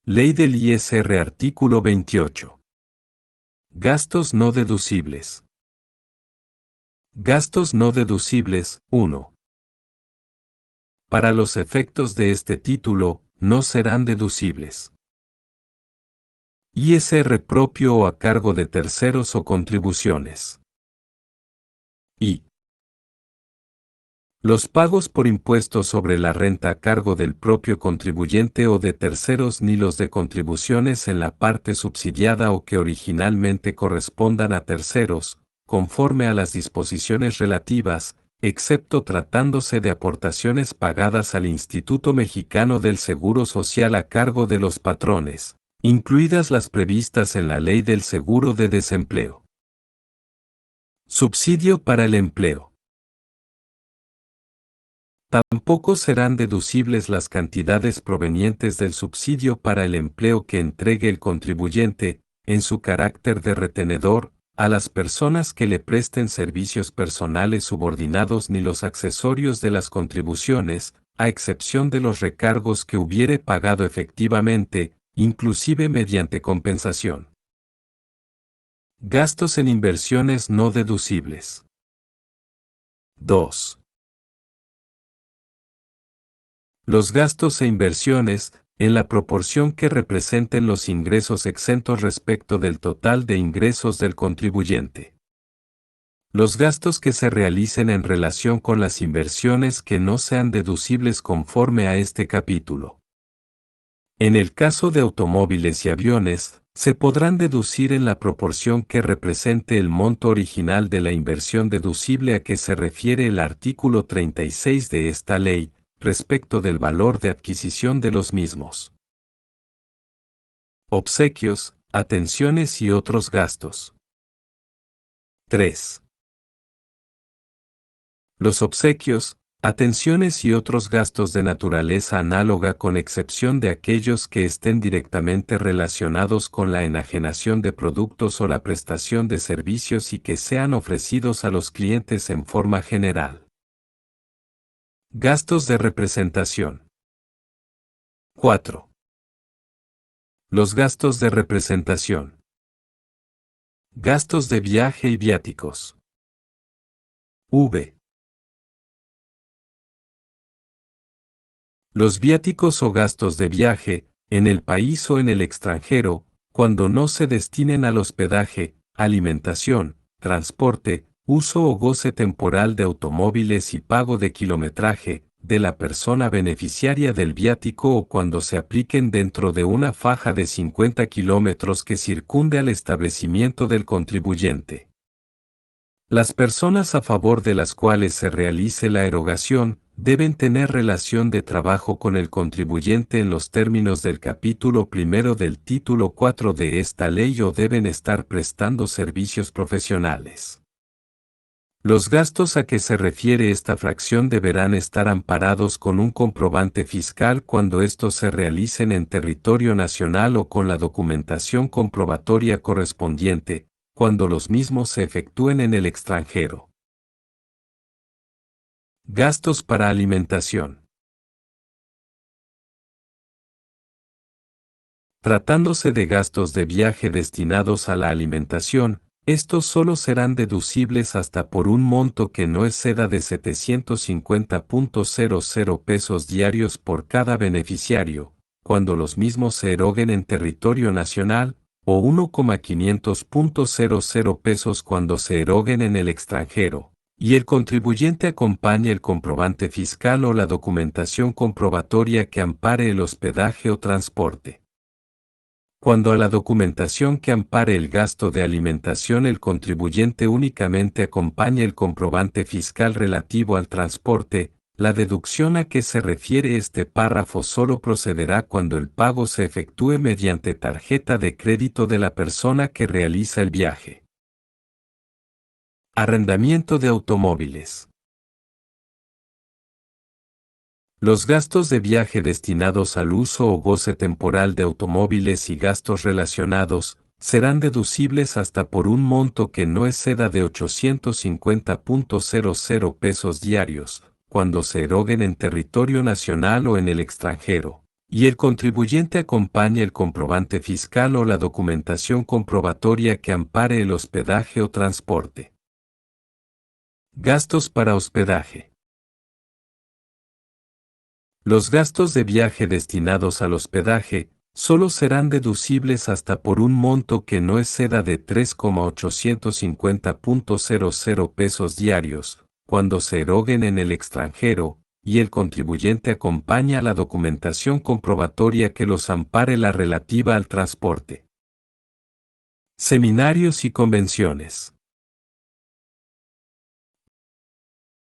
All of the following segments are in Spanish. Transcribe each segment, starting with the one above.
Ley del ISR artículo 28. Gastos no deducibles. Gastos no deducibles, 1. Para los efectos de este título, no serán deducibles. ISR propio o a cargo de terceros o contribuciones. I. Los pagos por impuestos sobre la renta a cargo del propio contribuyente o de terceros ni los de contribuciones en la parte subsidiada o que originalmente correspondan a terceros, conforme a las disposiciones relativas, excepto tratándose de aportaciones pagadas al Instituto Mexicano del Seguro Social a cargo de los patrones, incluidas las previstas en la Ley del Seguro de Desempleo. Subsidio para el empleo. Tampoco serán deducibles las cantidades provenientes del subsidio para el empleo que entregue el contribuyente, en su carácter de retenedor, a las personas que le presten servicios personales subordinados ni los accesorios de las contribuciones, a excepción de los recargos que hubiere pagado efectivamente, inclusive mediante compensación. Gastos en inversiones no deducibles. 2. Los gastos e inversiones, en la proporción que representen los ingresos exentos respecto del total de ingresos del contribuyente. Los gastos que se realicen en relación con las inversiones que no sean deducibles conforme a este capítulo. En el caso de automóviles y aviones, se podrán deducir en la proporción que represente el monto original de la inversión deducible a que se refiere el artículo 36 de esta ley, respecto del valor de adquisición de los mismos. Obsequios, atenciones y otros gastos. 3. Los obsequios, atenciones y otros gastos de naturaleza análoga con excepción de aquellos que estén directamente relacionados con la enajenación de productos o la prestación de servicios y que sean ofrecidos a los clientes en forma general. Gastos de representación. 4. Los gastos de representación. Gastos de viaje y viáticos. V. Los viáticos o gastos de viaje, en el país o en el extranjero, cuando no se destinen al hospedaje, alimentación, transporte, uso o goce temporal de automóviles y pago de kilometraje, de la persona beneficiaria del viático o cuando se apliquen dentro de una faja de 50 kilómetros que circunde al establecimiento del contribuyente. Las personas a favor de las cuales se realice la erogación, deben tener relación de trabajo con el contribuyente en los términos del capítulo primero del título 4 de esta ley o deben estar prestando servicios profesionales. Los gastos a que se refiere esta fracción deberán estar amparados con un comprobante fiscal cuando estos se realicen en territorio nacional o con la documentación comprobatoria correspondiente, cuando los mismos se efectúen en el extranjero. Gastos para alimentación. Tratándose de gastos de viaje destinados a la alimentación, estos solo serán deducibles hasta por un monto que no exceda de 750.00 pesos diarios por cada beneficiario, cuando los mismos se eroguen en territorio nacional, o 1,500.00 pesos cuando se eroguen en el extranjero, y el contribuyente acompañe el comprobante fiscal o la documentación comprobatoria que ampare el hospedaje o transporte. Cuando a la documentación que ampare el gasto de alimentación el contribuyente únicamente acompañe el comprobante fiscal relativo al transporte, la deducción a que se refiere este párrafo solo procederá cuando el pago se efectúe mediante tarjeta de crédito de la persona que realiza el viaje. Arrendamiento de automóviles. Los gastos de viaje destinados al uso o goce temporal de automóviles y gastos relacionados, serán deducibles hasta por un monto que no exceda de 850.00 pesos diarios, cuando se eroguen en territorio nacional o en el extranjero, y el contribuyente acompaña el comprobante fiscal o la documentación comprobatoria que ampare el hospedaje o transporte. Gastos para hospedaje. Los gastos de viaje destinados al hospedaje solo serán deducibles hasta por un monto que no exceda de 3,850.00 pesos diarios, cuando se eroguen en el extranjero, y el contribuyente acompaña la documentación comprobatoria que los ampare la relativa al transporte. Seminarios y convenciones.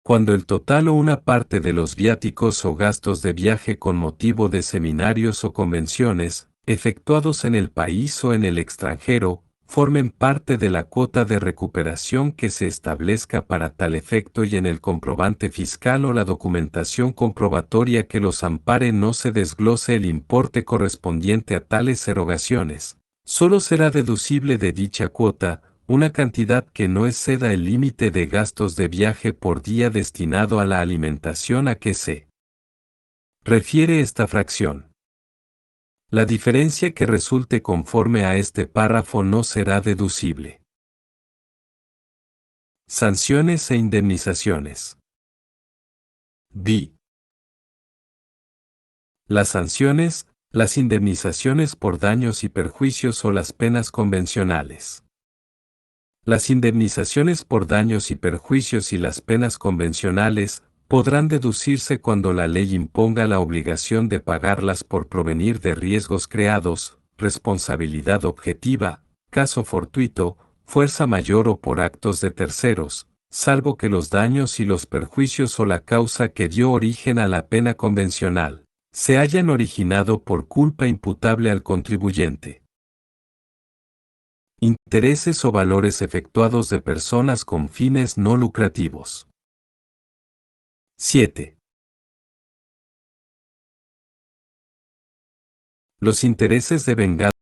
Cuando el total o una parte de los viáticos o gastos de viaje con motivo de seminarios o convenciones, efectuados en el país o en el extranjero, formen parte de la cuota de recuperación que se establezca para tal efecto y en el comprobante fiscal o la documentación comprobatoria que los ampare no se desglose el importe correspondiente a tales erogaciones, solo será deducible de dicha cuota una cantidad que no exceda el límite de gastos de viaje por día destinado a la alimentación a que se refiere esta fracción. La diferencia que resulte conforme a este párrafo no será deducible. Sanciones e indemnizaciones. B. Las sanciones, las indemnizaciones por daños y perjuicios o las penas convencionales. Las indemnizaciones por daños y perjuicios y las penas convencionales podrán deducirse cuando la ley imponga la obligación de pagarlas por provenir de riesgos creados, responsabilidad objetiva, caso fortuito, fuerza mayor o por actos de terceros, salvo que los daños y los perjuicios o la causa que dio origen a la pena convencional se hayan originado por culpa imputable al contribuyente. Intereses o valores efectuados de personas con fines no lucrativos. 7. Los intereses devengados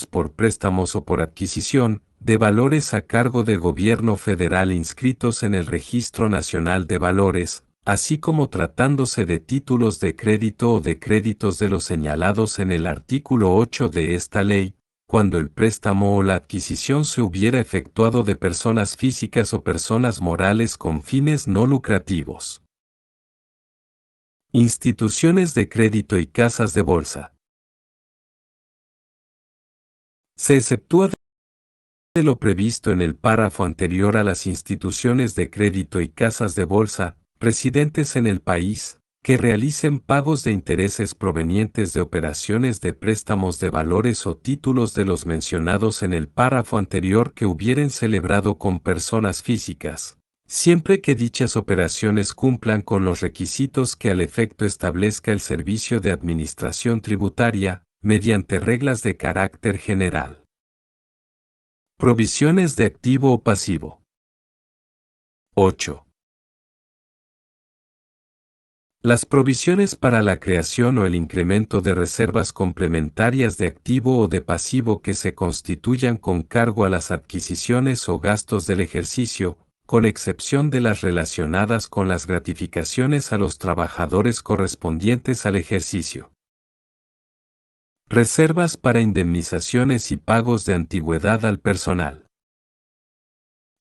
por préstamos o por adquisición de valores a cargo del gobierno federal inscritos en el Registro Nacional de Valores, así como tratándose de títulos de crédito o de créditos de los señalados en el artículo 8 de esta ley, cuando el préstamo o la adquisición se hubiera efectuado de personas físicas o personas morales con fines no lucrativos. Instituciones de crédito y casas de bolsa. Se exceptúa de lo previsto en el párrafo anterior a las instituciones de crédito y casas de bolsa, residentes en el país, que realicen pagos de intereses provenientes de operaciones de préstamos de valores o títulos de los mencionados en el párrafo anterior que hubieren celebrado con personas físicas, siempre que dichas operaciones cumplan con los requisitos que al efecto establezca el Servicio de Administración Tributaria, mediante reglas de carácter general. Provisiones de activo o pasivo. 8. Las provisiones para la creación o el incremento de reservas complementarias de activo o de pasivo que se constituyan con cargo a las adquisiciones o gastos del ejercicio, con excepción de las relacionadas con las gratificaciones a los trabajadores correspondientes al ejercicio. Reservas para indemnizaciones y pagos de antigüedad al personal.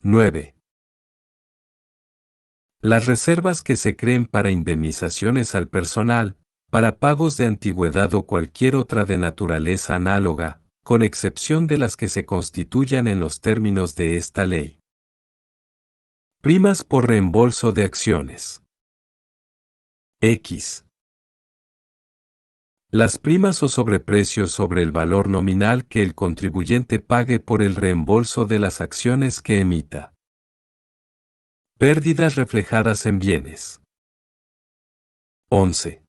9. Las reservas que se creen para indemnizaciones al personal, para pagos de antigüedad o cualquier otra de naturaleza análoga, con excepción de las que se constituyan en los términos de esta ley. Primas por reembolso de acciones. X. Las primas o sobreprecios sobre el valor nominal que el contribuyente pague por el reembolso de las acciones que emita. Pérdidas reflejadas en bienes. 11.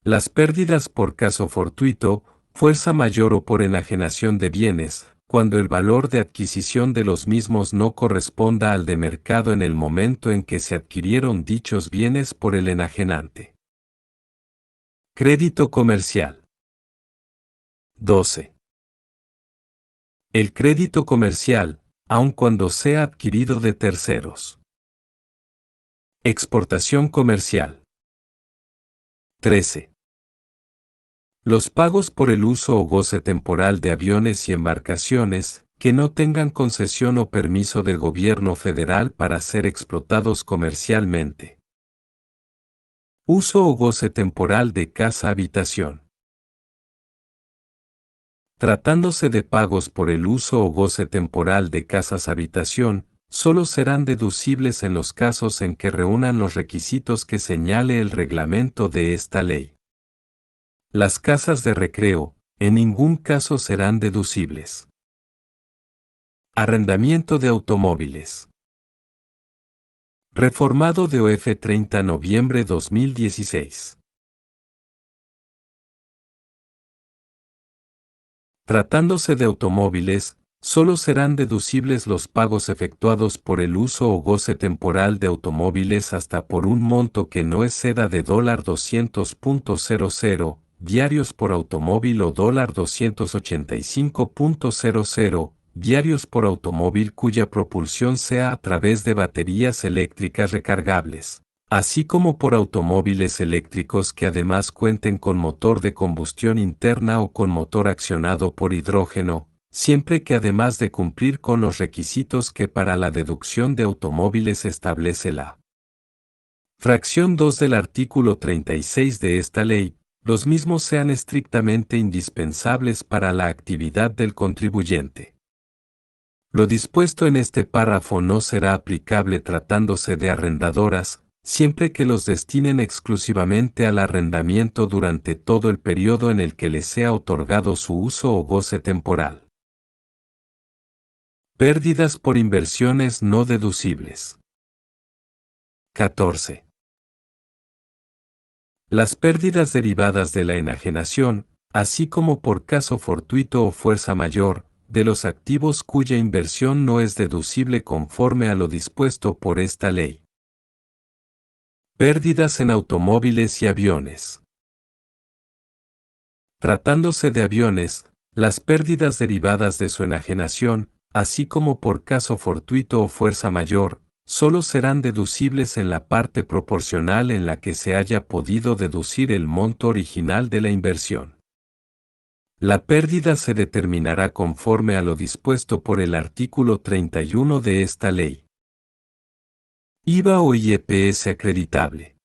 Las pérdidas por caso fortuito, fuerza mayor o por enajenación de bienes, cuando el valor de adquisición de los mismos no corresponda al de mercado en el momento en que se adquirieron dichos bienes por el enajenante. Crédito comercial. 12. El crédito comercial, aun cuando sea adquirido de terceros. Exportación comercial. 13. Los pagos por el uso o goce temporal de aviones y embarcaciones que no tengan concesión o permiso del gobierno federal para ser explotados comercialmente. Uso o goce temporal de casa-habitación. Tratándose de pagos por el uso o goce temporal de casas-habitación, solo serán deducibles en los casos en que reúnan los requisitos que señale el reglamento de esta ley. Las casas de recreo, en ningún caso serán deducibles. Arrendamiento de automóviles. Reformado de OF 30 de noviembre 2016. Tratándose de automóviles, solo serán deducibles los pagos efectuados por el uso o goce temporal de automóviles hasta por un monto que no exceda de $200.00 diarios por automóvil o $285.00 diarios por automóvil cuya propulsión sea a través de baterías eléctricas recargables, así como por automóviles eléctricos que además cuenten con motor de combustión interna o con motor accionado por hidrógeno, siempre que además de cumplir con los requisitos que para la deducción de automóviles establece la fracción 2 del artículo 36 de esta ley, los mismos sean estrictamente indispensables para la actividad del contribuyente. Lo dispuesto en este párrafo no será aplicable tratándose de arrendadoras, siempre que los destinen exclusivamente al arrendamiento durante todo el periodo en el que les sea otorgado su uso o goce temporal. Pérdidas por inversiones no deducibles. 14. Las pérdidas derivadas de la enajenación, así como por caso fortuito o fuerza mayor, de los activos cuya inversión no es deducible conforme a lo dispuesto por esta ley. Pérdidas en automóviles y aviones. Tratándose de aviones, las pérdidas derivadas de su enajenación, así como por caso fortuito o fuerza mayor, solo serán deducibles en la parte proporcional en la que se haya podido deducir el monto original de la inversión. La pérdida se determinará conforme a lo dispuesto por el artículo 31 de esta ley. IVA o IEPS acreditable.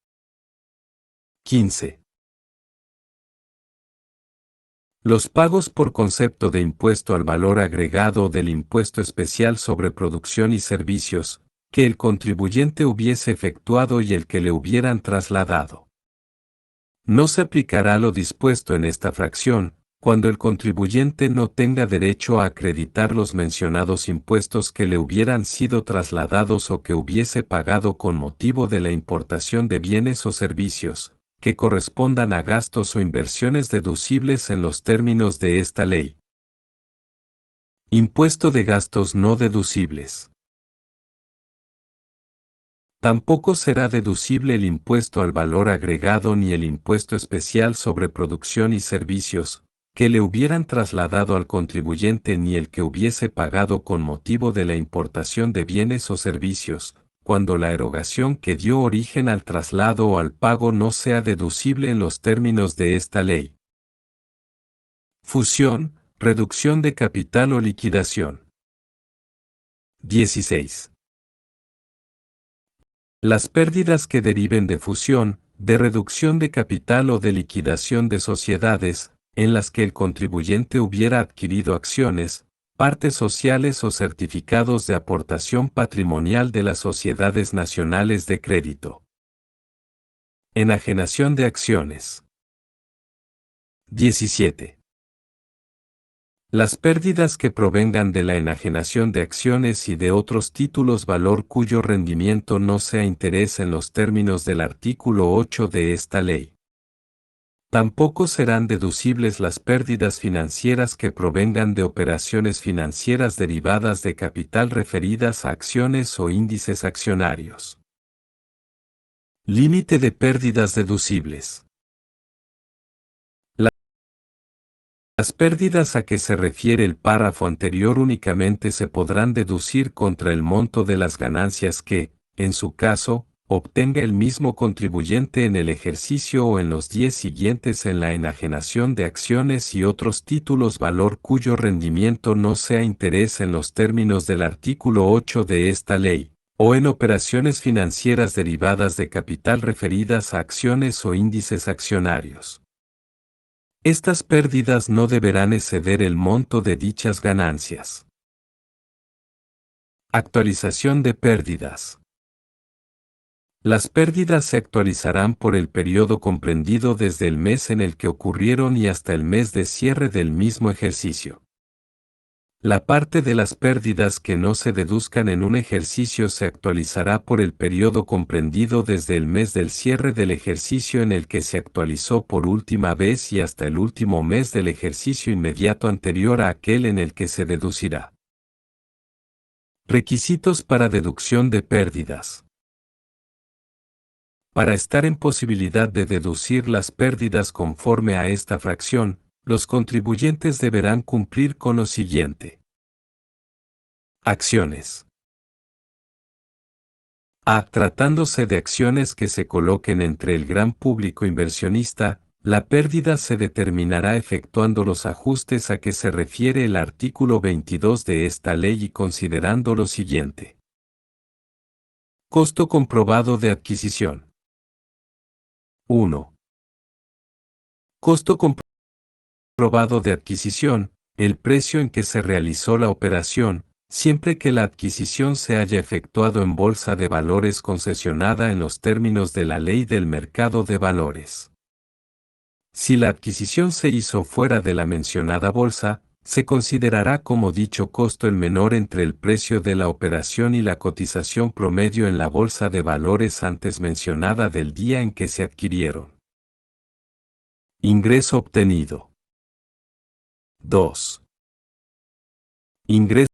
15. Los pagos por concepto de impuesto al valor agregado o del impuesto especial sobre producción y servicios, que el contribuyente hubiese efectuado y el que le hubieran trasladado. No se aplicará lo dispuesto en esta fracción, cuando el contribuyente no tenga derecho a acreditar los mencionados impuestos que le hubieran sido trasladados o que hubiese pagado con motivo de la importación de bienes o servicios, que correspondan a gastos o inversiones deducibles en los términos de esta ley. Impuesto de gastos no deducibles. Tampoco será deducible el impuesto al valor agregado ni el impuesto especial sobre producción y servicios, que le hubieran trasladado al contribuyente ni el que hubiese pagado con motivo de la importación de bienes o servicios, cuando la erogación que dio origen al traslado o al pago no sea deducible en los términos de esta ley. Fusión, reducción de capital o liquidación. 16. Las pérdidas que deriven de fusión, de reducción de capital o de liquidación de sociedades, en las que el contribuyente hubiera adquirido acciones, partes sociales o certificados de aportación patrimonial de las sociedades nacionales de crédito. Enajenación de acciones. 17. Las pérdidas que provengan de la enajenación de acciones y de otros títulos valor cuyo rendimiento no sea interés en los términos del artículo 8 de esta ley. Tampoco serán deducibles las pérdidas financieras que provengan de operaciones financieras derivadas de capital referidas a acciones o índices accionarios. Límite de pérdidas deducibles. Las pérdidas a que se refiere el párrafo anterior únicamente se podrán deducir contra el monto de las ganancias que, en su caso, obtenga el mismo contribuyente en el ejercicio o en los 10 siguientes en la enajenación de acciones y otros títulos valor cuyo rendimiento no sea interés en los términos del artículo 8 de esta ley, o en operaciones financieras derivadas de capital referidas a acciones o índices accionarios. Estas pérdidas no deberán exceder el monto de dichas ganancias. Actualización de pérdidas. Las pérdidas se actualizarán por el periodo comprendido desde el mes en el que ocurrieron y hasta el mes de cierre del mismo ejercicio. La parte de las pérdidas que no se deduzcan en un ejercicio se actualizará por el periodo comprendido desde el mes del cierre del ejercicio en el que se actualizó por última vez y hasta el último mes del ejercicio inmediato anterior a aquel en el que se deducirá. Requisitos para deducción de pérdidas. Para estar en posibilidad de deducir las pérdidas conforme a esta fracción, los contribuyentes deberán cumplir con lo siguiente. Acciones. A. Tratándose de acciones que se coloquen entre el gran público inversionista, la pérdida se determinará efectuando los ajustes a que se refiere el artículo 22 de esta ley y considerando lo siguiente. Costo comprobado de adquisición. 1. Costo comprobado de adquisición, el precio en que se realizó la operación, siempre que la adquisición se haya efectuado en bolsa de valores concesionada en los términos de la Ley del Mercado de Valores. Si la adquisición se hizo fuera de la mencionada bolsa, se considerará como dicho costo el menor entre el precio de la operación y la cotización promedio en la bolsa de valores antes mencionada del día en que se adquirieron. Ingreso obtenido. 2. Ingreso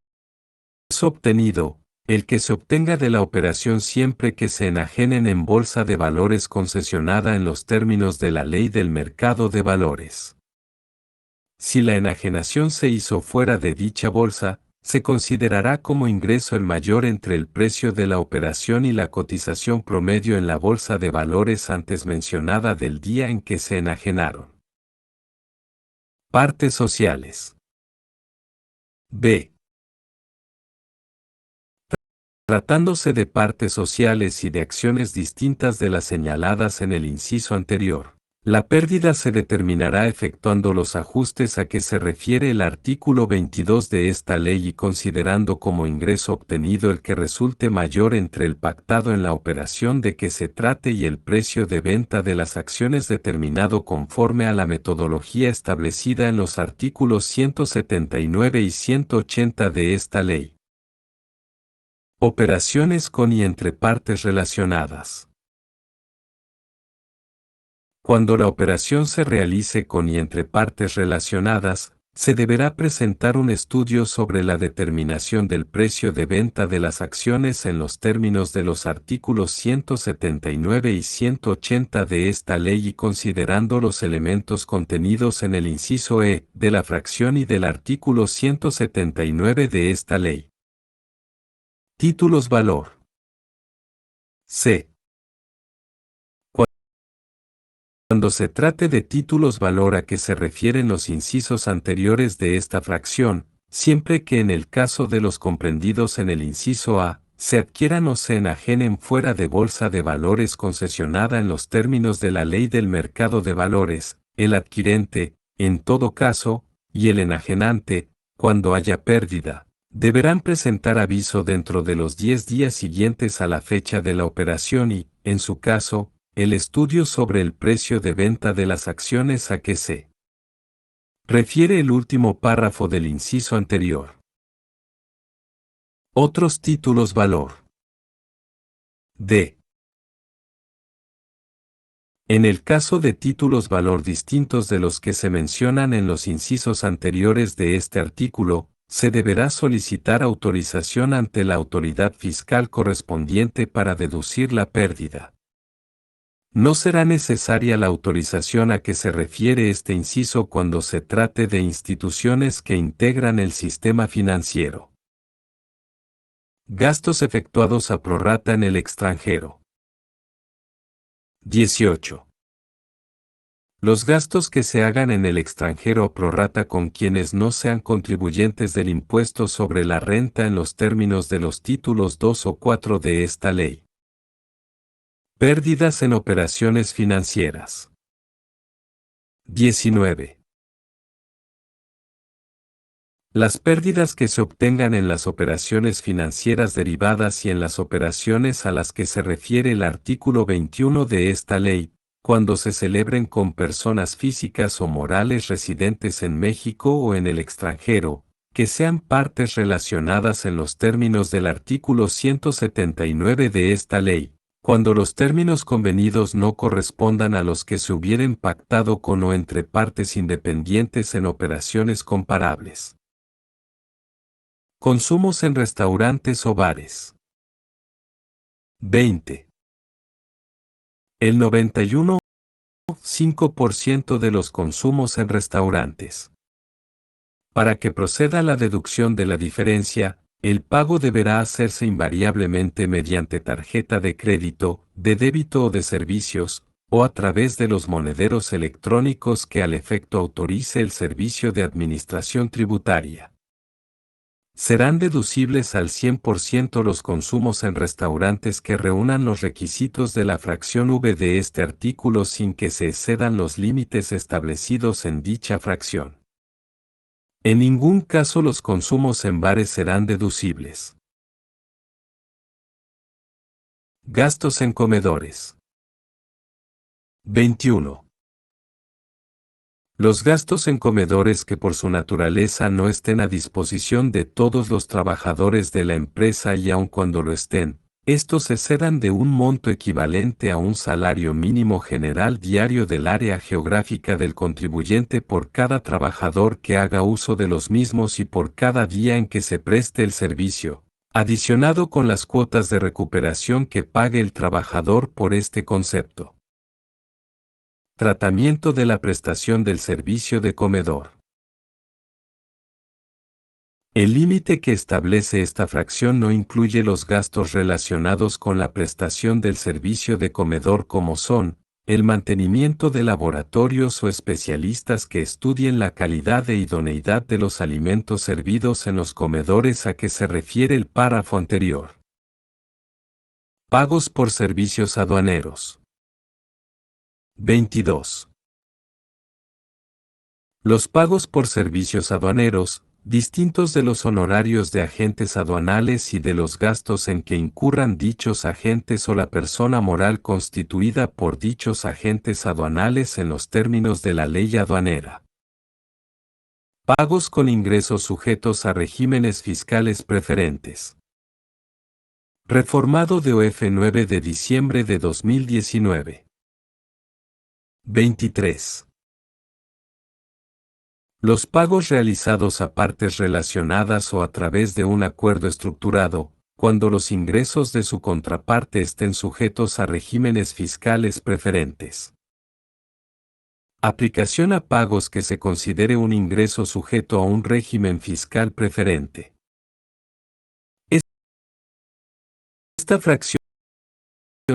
obtenido, el que se obtenga de la operación siempre que se enajenen en bolsa de valores concesionada en los términos de la Ley del Mercado de Valores. Si la enajenación se hizo fuera de dicha bolsa, se considerará como ingreso el mayor entre el precio de la operación y la cotización promedio en la bolsa de valores antes mencionada del día en que se enajenaron. Partes sociales. B. Tratándose de partes sociales y de acciones distintas de las señaladas en el inciso anterior, la pérdida se determinará efectuando los ajustes a que se refiere el artículo 22 de esta ley y considerando como ingreso obtenido el que resulte mayor entre el pactado en la operación de que se trate y el precio de venta de las acciones determinado conforme a la metodología establecida en los artículos 179 y 180 de esta ley. Operaciones con y entre partes relacionadas. Cuando la operación se realice con y entre partes relacionadas, se deberá presentar un estudio sobre la determinación del precio de venta de las acciones en los términos de los artículos 179 y 180 de esta ley y considerando los elementos contenidos en el inciso E de la fracción y del artículo 179 de esta ley. Títulos valor. C. Cuando se trate de títulos valor a que se refieren los incisos anteriores de esta fracción, siempre que en el caso de los comprendidos en el inciso A, se adquieran o se enajenen fuera de bolsa de valores concesionada en los términos de la Ley del Mercado de Valores, el adquirente, en todo caso, y el enajenante, cuando haya pérdida, deberán presentar aviso dentro de los 10 días siguientes a la fecha de la operación y, en su caso, el estudio sobre el precio de venta de las acciones a que se refiere el último párrafo del inciso anterior. Otros títulos valor. D. En el caso de títulos valor distintos de los que se mencionan en los incisos anteriores de este artículo, se deberá solicitar autorización ante la autoridad fiscal correspondiente para deducir la pérdida. No será necesaria la autorización a que se refiere este inciso cuando se trate de instituciones que integran el sistema financiero. Gastos efectuados a prorrata en el extranjero. 18. Los gastos que se hagan en el extranjero prorrata con quienes no sean contribuyentes del impuesto sobre la renta en los términos de los títulos 2 o 4 de esta ley. Pérdidas en operaciones financieras. 19. Las pérdidas que se obtengan en las operaciones financieras derivadas y en las operaciones a las que se refiere el artículo 21 de esta ley, cuando se celebren con personas físicas o morales residentes en México o en el extranjero, que sean partes relacionadas en los términos del artículo 179 de esta ley, cuando los términos convenidos no correspondan a los que se hubieren pactado con o entre partes independientes en operaciones comparables. Consumos en restaurantes o bares. 20. El 91,5% de los consumos en restaurantes. Para que proceda la deducción de la diferencia, el pago deberá hacerse invariablemente mediante tarjeta de crédito, de débito o de servicios, o a través de los monederos electrónicos que al efecto autorice el Servicio de Administración Tributaria. Serán deducibles al 100% los consumos en restaurantes que reúnan los requisitos de la fracción V de este artículo sin que se excedan los límites establecidos en dicha fracción. En ningún caso los consumos en bares serán deducibles. Gastos en comedores. 21. Los gastos en comedores que por su naturaleza no estén a disposición de todos los trabajadores de la empresa y aun cuando lo estén, estos excedan de un monto equivalente a un salario mínimo general diario del área geográfica del contribuyente por cada trabajador que haga uso de los mismos y por cada día en que se preste el servicio, adicionado con las cuotas de recuperación que pague el trabajador por este concepto. Tratamiento de la prestación del servicio de comedor. El límite que establece esta fracción no incluye los gastos relacionados con la prestación del servicio de comedor como son, el mantenimiento de laboratorios o especialistas que estudien la calidad e idoneidad de los alimentos servidos en los comedores a que se refiere el párrafo anterior. Pagos por servicios aduaneros. 22. Los pagos por servicios aduaneros, distintos de los honorarios de agentes aduanales y de los gastos en que incurran dichos agentes o la persona moral constituida por dichos agentes aduanales en los términos de la ley aduanera. Pagos con ingresos sujetos a regímenes fiscales preferentes. Reformado de OF 9 de diciembre de 2019. 23. Los pagos realizados a partes relacionadas o a través de un acuerdo estructurado, cuando los ingresos de su contraparte estén sujetos a regímenes fiscales preferentes. Aplicación a pagos que se considere un ingreso sujeto a un régimen fiscal preferente. Esta fracción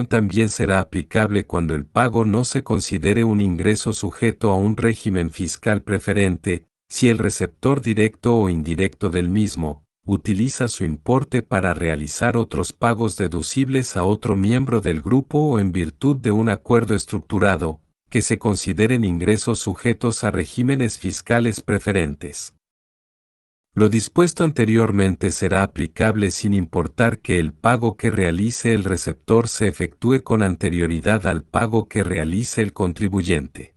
también será aplicable cuando el pago no se considere un ingreso sujeto a un régimen fiscal preferente, si el receptor directo o indirecto del mismo, utiliza su importe para realizar otros pagos deducibles a otro miembro del grupo o en virtud de un acuerdo estructurado, que se consideren ingresos sujetos a regímenes fiscales preferentes. Lo dispuesto anteriormente será aplicable sin importar que el pago que realice el receptor se efectúe con anterioridad al pago que realice el contribuyente.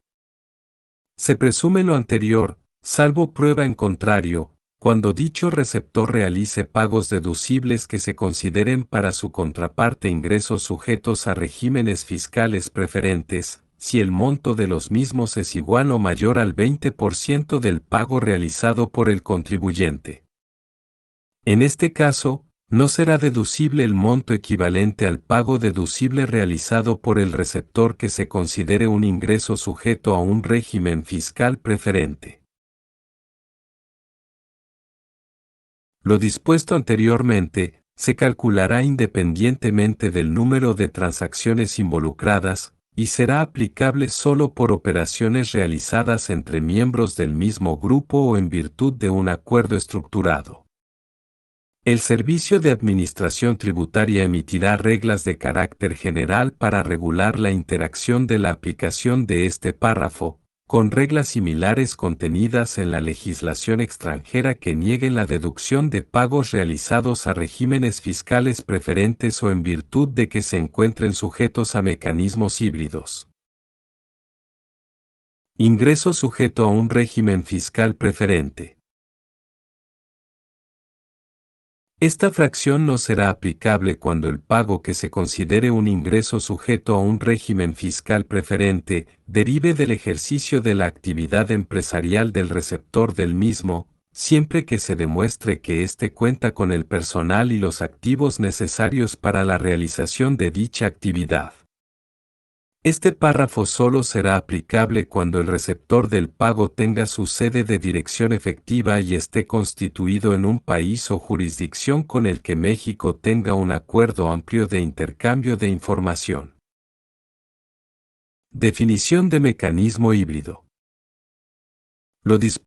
Se presume lo anterior, salvo prueba en contrario, cuando dicho receptor realice pagos deducibles que se consideren para su contraparte ingresos sujetos a regímenes fiscales preferentes, si el monto de los mismos es igual o mayor al 20% del pago realizado por el contribuyente. En este caso, no será deducible el monto equivalente al pago deducible realizado por el receptor que se considere un ingreso sujeto a un régimen fiscal preferente. Lo dispuesto anteriormente, se calculará independientemente del número de transacciones involucradas, y será aplicable solo por operaciones realizadas entre miembros del mismo grupo o en virtud de un acuerdo estructurado. El Servicio de Administración Tributaria emitirá reglas de carácter general para regular la interacción de la aplicación de este párrafo, con reglas similares contenidas en la legislación extranjera que nieguen la deducción de pagos realizados a regímenes fiscales preferentes o en virtud de que se encuentren sujetos a mecanismos híbridos. Ingreso sujeto a un régimen fiscal preferente. Esta fracción no será aplicable cuando el pago que se considere un ingreso sujeto a un régimen fiscal preferente derive del ejercicio de la actividad empresarial del receptor del mismo, siempre que se demuestre que éste cuenta con el personal y los activos necesarios para la realización de dicha actividad. Este párrafo solo será aplicable cuando el receptor del pago tenga su sede de dirección efectiva y esté constituido en un país o jurisdicción con el que México tenga un acuerdo amplio de intercambio de información. Definición de mecanismo híbrido. Lo dispuesto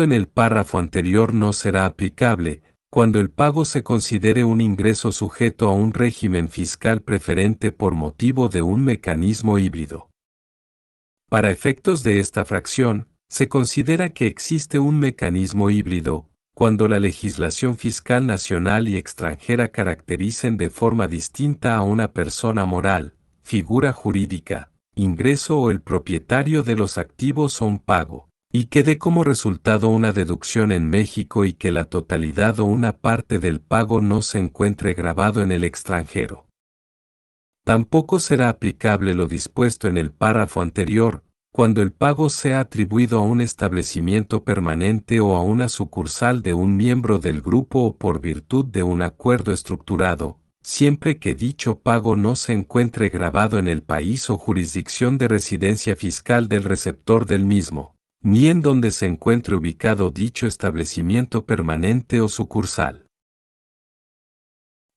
en el párrafo anterior no será aplicable cuando el pago se considere un ingreso sujeto a un régimen fiscal preferente por motivo de un mecanismo híbrido. Para efectos de esta fracción, se considera que existe un mecanismo híbrido, cuando la legislación fiscal nacional y extranjera caractericen de forma distinta a una persona moral, figura jurídica, ingreso o el propietario de los activos o un pago, y que dé como resultado una deducción en México y que la totalidad o una parte del pago no se encuentre grabado en el extranjero. Tampoco será aplicable lo dispuesto en el párrafo anterior, cuando el pago sea atribuido a un establecimiento permanente o a una sucursal de un miembro del grupo o por virtud de un acuerdo estructurado, siempre que dicho pago no se encuentre grabado en el país o jurisdicción de residencia fiscal del receptor del mismo, ni en donde se encuentre ubicado dicho establecimiento permanente o sucursal.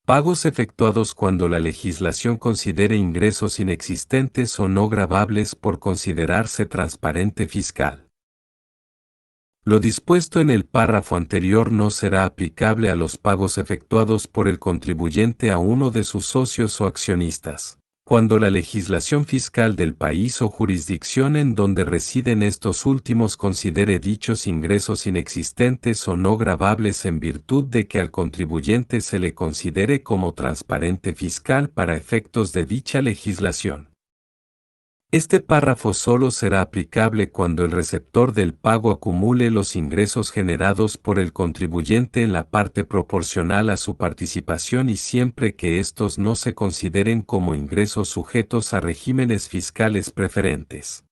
Pagos efectuados cuando la legislación considere ingresos inexistentes o no gravables por considerarse transparente fiscal. Lo dispuesto en el párrafo anterior no será aplicable a los pagos efectuados por el contribuyente a uno de sus socios o accionistas, cuando la legislación fiscal del país o jurisdicción en donde residen estos últimos considere dichos ingresos inexistentes o no gravables en virtud de que al contribuyente se le considere como transparente fiscal para efectos de dicha legislación. Este párrafo solo será aplicable cuando el receptor del pago acumule los ingresos generados por el contribuyente en la parte proporcional a su participación y siempre que estos no se consideren como ingresos sujetos a regímenes fiscales preferentes.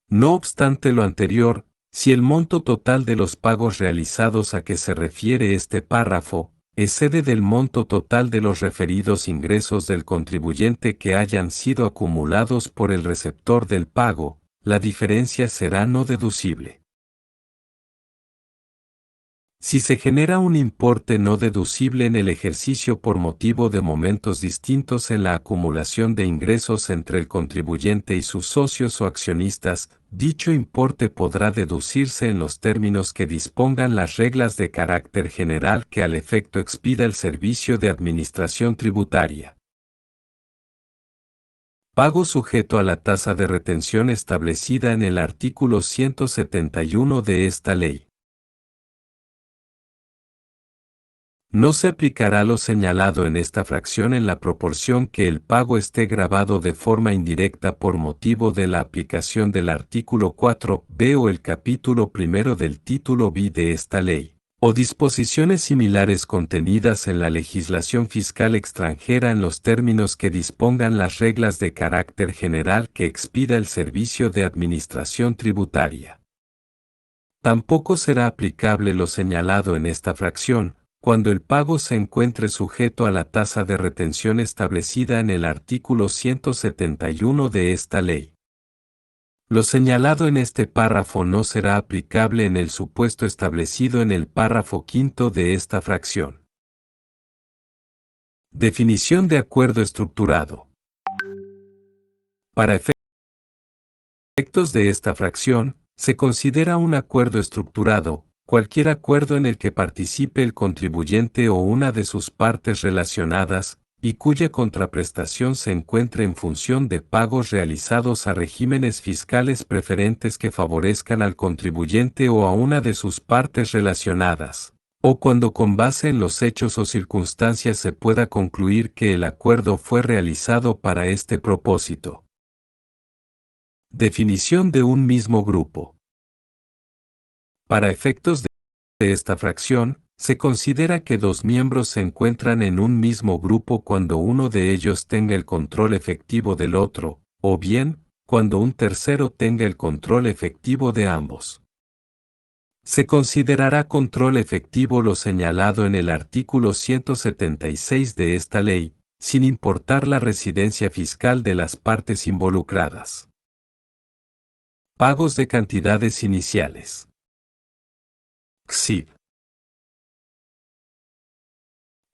No obstante lo anterior, si el monto total de los pagos realizados a que se refiere este párrafo excede del monto total de los referidos ingresos del contribuyente que hayan sido acumulados por el receptor del pago, la diferencia será no deducible. Si se genera un importe no deducible en el ejercicio por motivo de momentos distintos en la acumulación de ingresos entre el contribuyente y sus socios o accionistas, dicho importe podrá deducirse en los términos que dispongan las reglas de carácter general que al efecto expida el Servicio de Administración Tributaria. Pago sujeto a la tasa de retención establecida en el artículo 171 de esta ley. No se aplicará lo señalado en esta fracción en la proporción que el pago esté gravado de forma indirecta por motivo de la aplicación del artículo 4b o el capítulo primero del título B de esta ley, o disposiciones similares contenidas en la legislación fiscal extranjera en los términos que dispongan las reglas de carácter general que expida el Servicio de Administración Tributaria. Tampoco será aplicable lo señalado en esta fracción, cuando el pago se encuentre sujeto a la tasa de retención establecida en el artículo 171 de esta ley. Lo señalado en este párrafo no será aplicable en el supuesto establecido en el párrafo quinto de esta fracción. Definición de acuerdo estructurado. Para efectos de esta fracción, se considera un acuerdo estructurado cualquier acuerdo en el que participe el contribuyente o una de sus partes relacionadas, y cuya contraprestación se encuentre en función de pagos realizados a regímenes fiscales preferentes que favorezcan al contribuyente o a una de sus partes relacionadas, o cuando con base en los hechos o circunstancias se pueda concluir que el acuerdo fue realizado para este propósito. Definición de un mismo grupo. Para efectos de esta fracción, se considera que dos miembros se encuentran en un mismo grupo cuando uno de ellos tenga el control efectivo del otro, o bien, cuando un tercero tenga el control efectivo de ambos. Se considerará control efectivo lo señalado en el artículo 176 de esta ley, sin importar la residencia fiscal de las partes involucradas. Pagos de cantidades iniciales. XIV.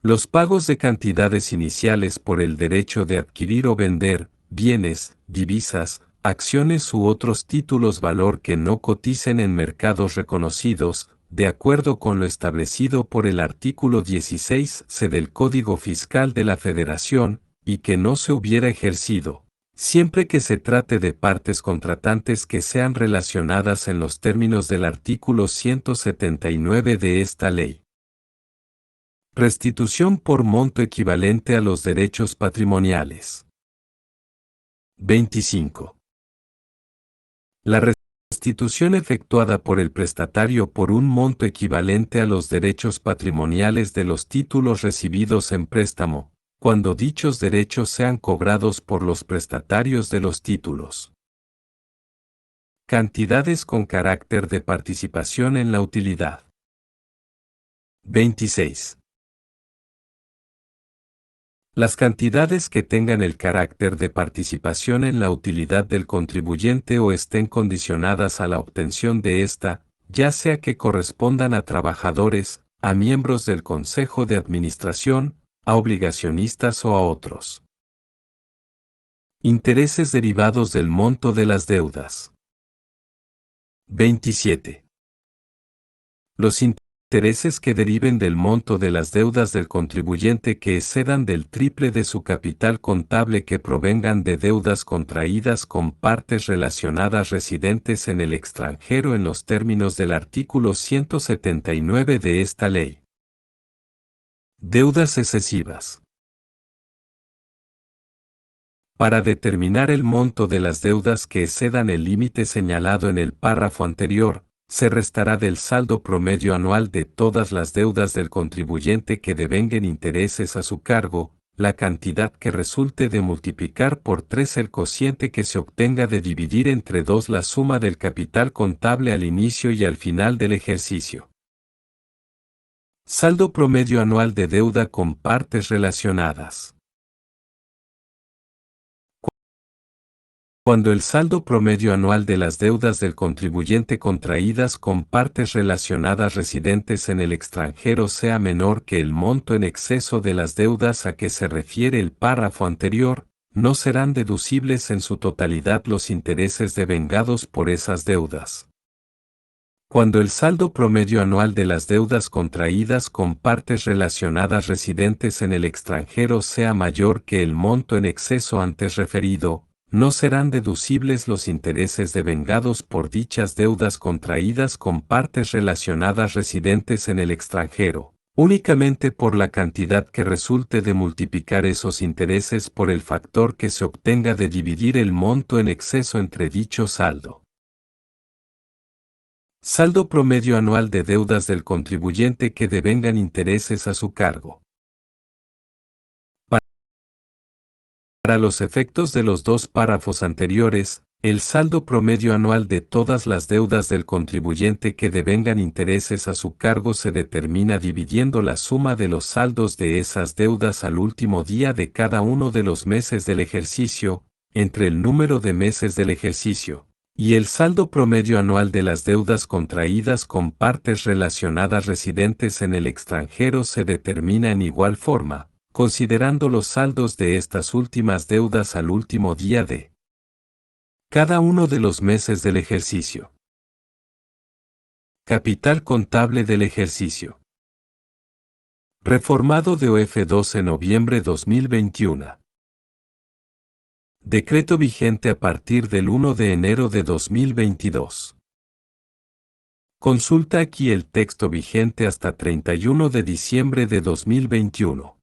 Los pagos de cantidades iniciales por el derecho de adquirir o vender bienes, divisas, acciones u otros títulos valor que no coticen en mercados reconocidos, de acuerdo con lo establecido por el artículo 16c del Código Fiscal de la Federación, y que no se hubiera ejercido, siempre que se trate de partes contratantes que sean relacionadas en los términos del artículo 179 de esta ley. Restitución por monto equivalente a los derechos patrimoniales. 25. La restitución efectuada por el prestatario por un monto equivalente a los derechos patrimoniales de los títulos recibidos en préstamo, cuando dichos derechos sean cobrados por los prestatarios de los títulos. Cantidades con carácter de participación en la utilidad. 26. Las cantidades que tengan el carácter de participación en la utilidad del contribuyente o estén condicionadas a la obtención de ésta, ya sea que correspondan a trabajadores, a miembros del Consejo de Administración, a obligacionistas o a otros. Intereses derivados del monto de las deudas. 27. Los intereses que deriven del monto de las deudas del contribuyente que excedan del triple de su capital contable que provengan de deudas contraídas con partes relacionadas residentes en el extranjero en los términos del artículo 179 de esta ley. Deudas excesivas. Para determinar el monto de las deudas que excedan el límite señalado en el párrafo anterior, se restará del saldo promedio anual de todas las deudas del contribuyente que devenguen intereses a su cargo, la cantidad que resulte de multiplicar por 3 el cociente que se obtenga de dividir entre 2 la suma del capital contable al inicio y al final del ejercicio. Saldo promedio anual de deuda con partes relacionadas. Cuando el saldo promedio anual de las deudas del contribuyente contraídas con partes relacionadas residentes en el extranjero sea menor que el monto en exceso de las deudas a que se refiere el párrafo anterior, no serán deducibles en su totalidad los intereses devengados por esas deudas. Cuando el saldo promedio anual de las deudas contraídas con partes relacionadas residentes en el extranjero sea mayor que el monto en exceso antes referido, no serán deducibles los intereses devengados por dichas deudas contraídas con partes relacionadas residentes en el extranjero, únicamente por la cantidad que resulte de multiplicar esos intereses por el factor que se obtenga de dividir el monto en exceso entre dicho saldo. Saldo promedio anual de deudas del contribuyente que devengan intereses a su cargo. Para los efectos de los dos párrafos anteriores, el saldo promedio anual de todas las deudas del contribuyente que devengan intereses a su cargo se determina dividiendo la suma de los saldos de esas deudas al último día de cada uno de los meses del ejercicio, entre el número de meses del ejercicio, y el saldo promedio anual de las deudas contraídas con partes relacionadas residentes en el extranjero se determina en igual forma, considerando los saldos de estas últimas deudas al último día de cada uno de los meses del ejercicio. Capital contable del ejercicio. Reformado de OF 12 noviembre 2021. Decreto vigente a partir del 1 de enero de 2022. Consulta aquí el texto vigente hasta 31 de diciembre de 2021.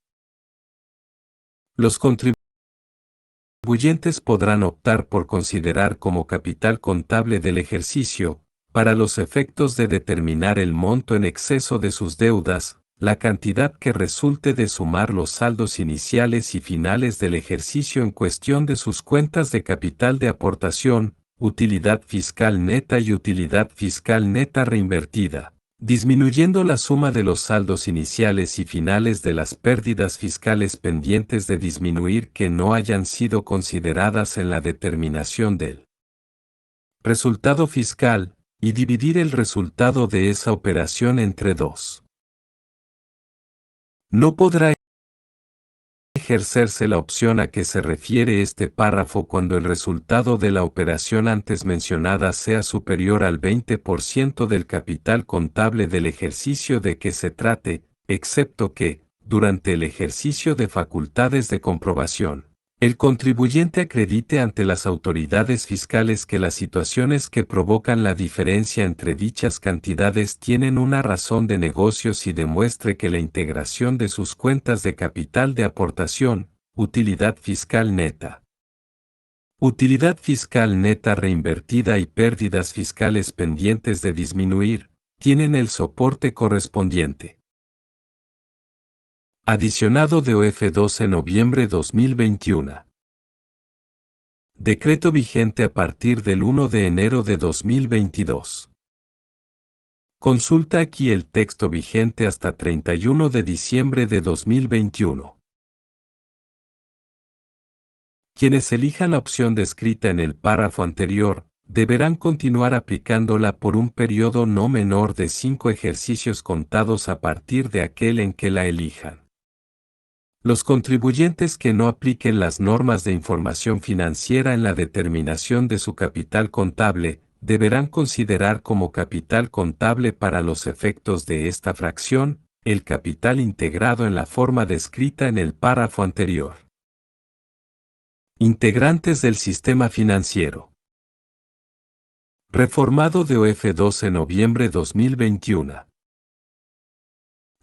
Los contribuyentes podrán optar por considerar como capital contable del ejercicio, para los efectos de determinar el monto en exceso de sus deudas, la cantidad que resulte de sumar los saldos iniciales y finales del ejercicio en cuestión de sus cuentas de capital de aportación, utilidad fiscal neta y utilidad fiscal neta reinvertida, disminuyendo la suma de los saldos iniciales y finales de las pérdidas fiscales pendientes de disminuir que no hayan sido consideradas en la determinación del resultado fiscal, y dividir el resultado de esa operación entre dos. No podrá ejercerse la opción a que se refiere este párrafo cuando el resultado de la operación antes mencionada sea superior al 20% del capital contable del ejercicio de que se trate, excepto que, durante el ejercicio de facultades de comprobación, el contribuyente acredite ante las autoridades fiscales que las situaciones que provocan la diferencia entre dichas cantidades tienen una razón de negocios y demuestre que la integración de sus cuentas de capital de aportación, utilidad fiscal neta, utilidad fiscal neta reinvertida y pérdidas fiscales pendientes de disminuir, tienen el soporte correspondiente. Adicionado de OF 12 noviembre 2021. Decreto vigente a partir del 1 de enero de 2022. Consulta aquí el texto vigente hasta 31 de diciembre de 2021. Quienes elijan la opción descrita en el párrafo anterior, deberán continuar aplicándola por un periodo no menor de 5 ejercicios contados a partir de aquel en que la elijan. Los contribuyentes que no apliquen las normas de información financiera en la determinación de su capital contable, deberán considerar como capital contable para los efectos de esta fracción, el capital integrado en la forma descrita en el párrafo anterior. Integrantes del sistema financiero. Reformado de OF 12 noviembre 2021.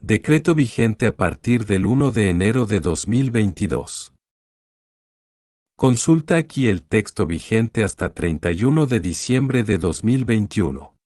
Decreto vigente a partir del 1 de enero de 2022. Consulta aquí el texto vigente hasta 31 de diciembre de 2021.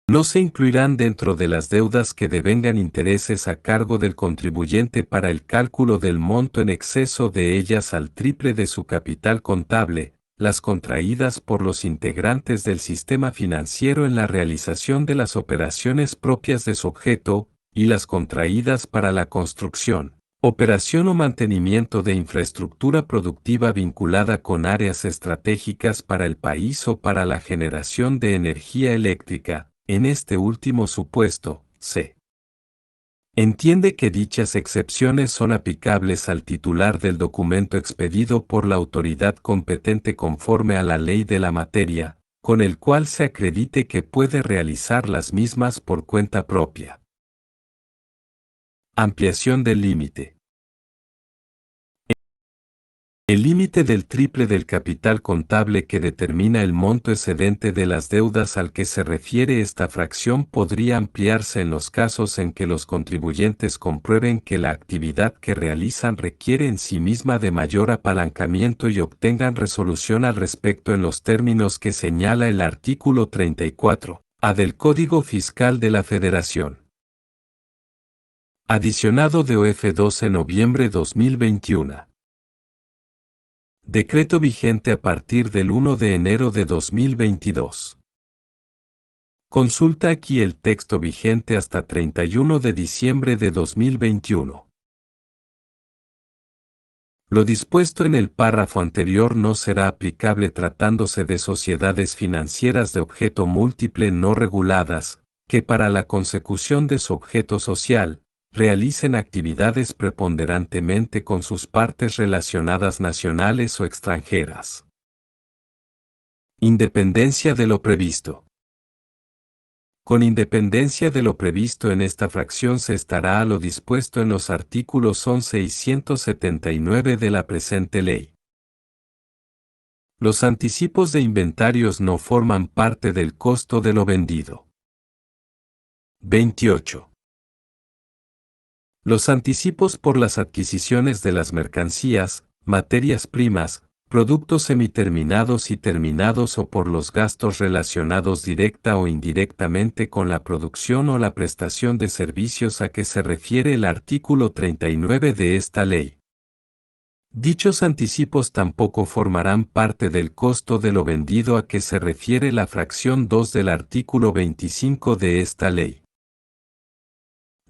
No se incluirán dentro de las deudas que devengan intereses a cargo del contribuyente para el cálculo del monto en exceso de ellas al triple de su capital contable, las contraídas por los integrantes del sistema financiero en la realización de las operaciones propias de su objeto, y las contraídas para la construcción, operación o mantenimiento de infraestructura productiva vinculada con áreas estratégicas para el país o para la generación de energía eléctrica. En este último supuesto, se entiende que dichas excepciones son aplicables al titular del documento expedido por la autoridad competente conforme a la ley de la materia, con el cual se acredite que puede realizar las mismas por cuenta propia. Ampliación del límite. El límite del triple del capital contable que determina el monto excedente de las deudas al que se refiere esta fracción podría ampliarse en los casos en que los contribuyentes comprueben que la actividad que realizan requiere en sí misma de mayor apalancamiento y obtengan resolución al respecto en los términos que señala el artículo 34A del Código Fiscal de la Federación. Adicionado de OF 12 noviembre 2021. Decreto vigente a partir del 1 de enero de 2022. Consulta aquí el texto vigente hasta 31 de diciembre de 2021. Lo dispuesto en el párrafo anterior no será aplicable tratándose de sociedades financieras de objeto múltiple no reguladas, que para la consecución de su objeto social, realicen actividades preponderantemente con sus partes relacionadas nacionales o extranjeras. Independencia de lo previsto. Con independencia de lo previsto en esta fracción se estará a lo dispuesto en los artículos 11 y 179 de la presente ley. Los anticipos de inventarios no forman parte del costo de lo vendido. 28. Los anticipos por las adquisiciones de las mercancías, materias primas, productos semiterminados y terminados o por los gastos relacionados directa o indirectamente con la producción o la prestación de servicios a que se refiere el artículo 39 de esta ley. Dichos anticipos tampoco formarán parte del costo de lo vendido a que se refiere la fracción 2 del artículo 25 de esta ley.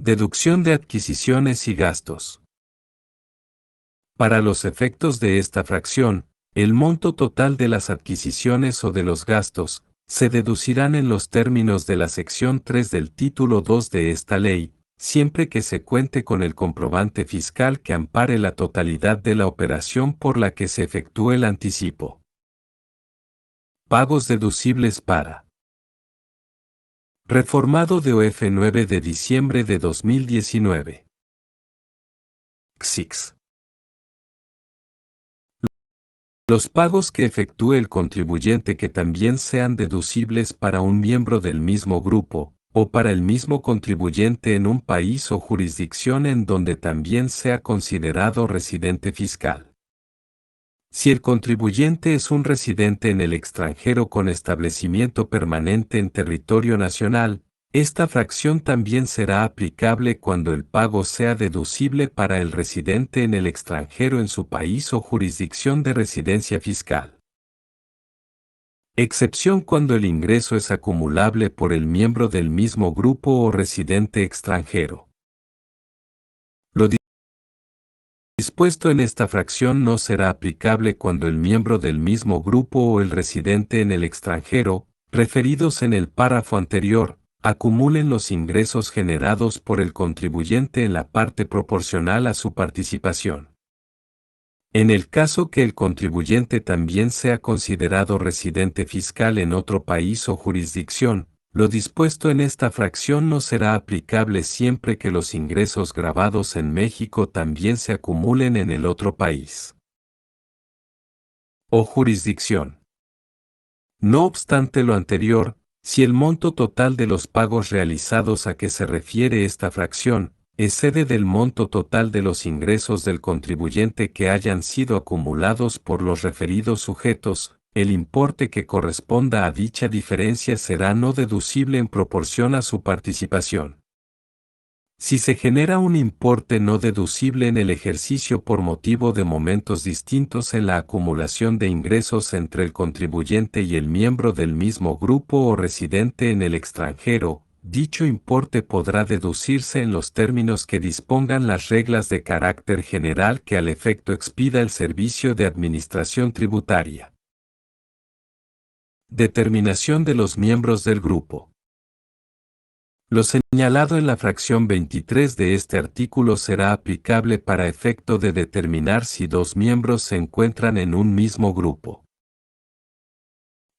Deducción de adquisiciones y gastos. Para los efectos de esta fracción, el monto total de las adquisiciones o de los gastos, se deducirán en los términos de la sección 3 del título 2 de esta ley, siempre que se cuente con el comprobante fiscal que ampare la totalidad de la operación por la que se efectúe el anticipo. Pagos deducibles para reformado de OF 9 de diciembre de 2019. XIX. Los pagos que efectúe el contribuyente que también sean deducibles para un miembro del mismo grupo, o para el mismo contribuyente en un país o jurisdicción en donde también sea considerado residente fiscal. Si el contribuyente es un residente en el extranjero con establecimiento permanente en territorio nacional, esta fracción también será aplicable cuando el pago sea deducible para el residente en el extranjero en su país o jurisdicción de residencia fiscal. Excepción cuando el ingreso es acumulable por el miembro del mismo grupo o residente extranjero. Lo dispuesto en esta fracción no será aplicable cuando el miembro del mismo grupo o el residente en el extranjero, referidos en el párrafo anterior, acumulen los ingresos generados por el contribuyente en la parte proporcional a su participación. En el caso que el contribuyente también sea considerado residente fiscal en otro país o jurisdicción, lo dispuesto en esta fracción no será aplicable siempre que los ingresos grabados en México también se acumulen en el otro país o jurisdicción. No obstante lo anterior, si el monto total de los pagos realizados a que se refiere esta fracción excede del monto total de los ingresos del contribuyente que hayan sido acumulados por los referidos sujetos, el importe que corresponda a dicha diferencia será no deducible en proporción a su participación. Si se genera un importe no deducible en el ejercicio por motivo de momentos distintos en la acumulación de ingresos entre el contribuyente y el miembro del mismo grupo o residente en el extranjero, dicho importe podrá deducirse en los términos que dispongan las reglas de carácter general que al efecto expida el Servicio de Administración Tributaria. Determinación de los miembros del grupo. Lo señalado en la fracción 23 de este artículo será aplicable para efecto de determinar si dos miembros se encuentran en un mismo grupo.